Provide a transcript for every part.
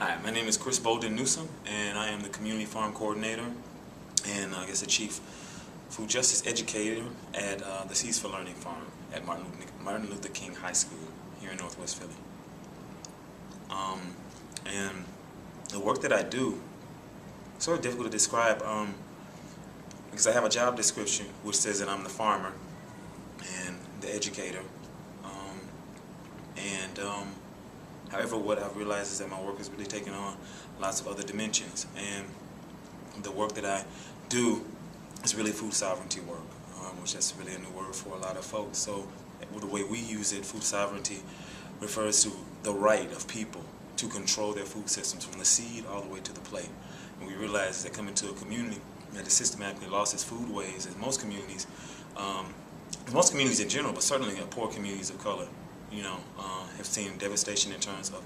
Hi, my name is Chris Bolden-Newsome, and I am the Community Farm Coordinator and the Chief Food Justice Educator at the Seeds for Learning Farm at Martin Luther King High School here in Northwest Philly. And the work that I do is sort of difficult to describe because I have a job description which says that I'm the farmer and the educator. However, what I've realized is that my work has really taken on lots of other dimensions, and the work that I do is really food sovereignty work, which is really a new word for a lot of folks. So the way we use it, food sovereignty refers to the right of people to control their food systems from the seed all the way to the plate. And we realize that coming to a community that has systematically lost its foodways, as most communities in general, but certainly poor communities of color, have seen devastation in terms of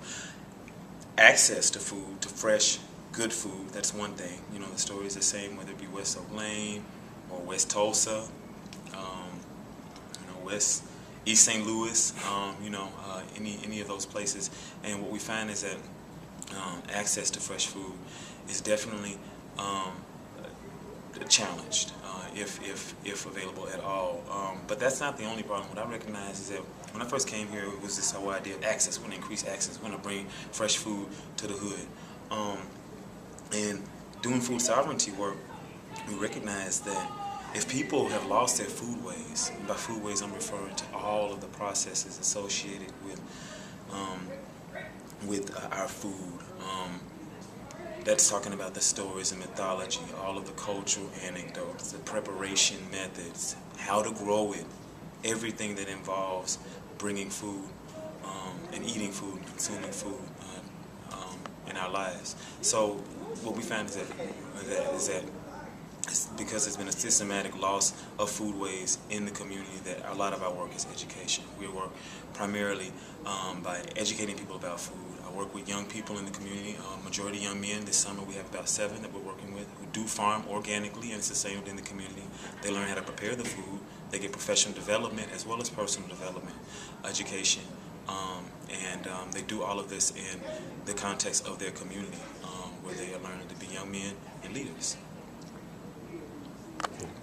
access to food, to fresh, good food. That's one thing. The story is the same whether it be West Oak Lane or West Tulsa, East St. Louis, any of those places. And what we find is that access to fresh food is definitely challenged, if available at all. But that's not the only problem. What I recognize is that when I first came here, it was this whole idea of access. We want to increase access. We want to bring fresh food to the hood. And doing food sovereignty work, we recognize that if people have lost their foodways, and by foodways I'm referring to all of the processes associated with our food. That's talking about the stories and mythology, all of the cultural anecdotes, the preparation methods, how to grow it, everything that involves bringing food and eating food and consuming food in our lives. So what we find is that it's because there's been a systematic loss of foodways in the community that a lot of our work is education. We work primarily by educating people about food. I work with young people in the community, majority young men. This summer we have about 7 that we're working with who do farm organically and sustainably in the community. They learn how to prepare the food. They get professional development as well as personal development, education, and they do all of this in the context of their community where they are learning to be young men and leaders.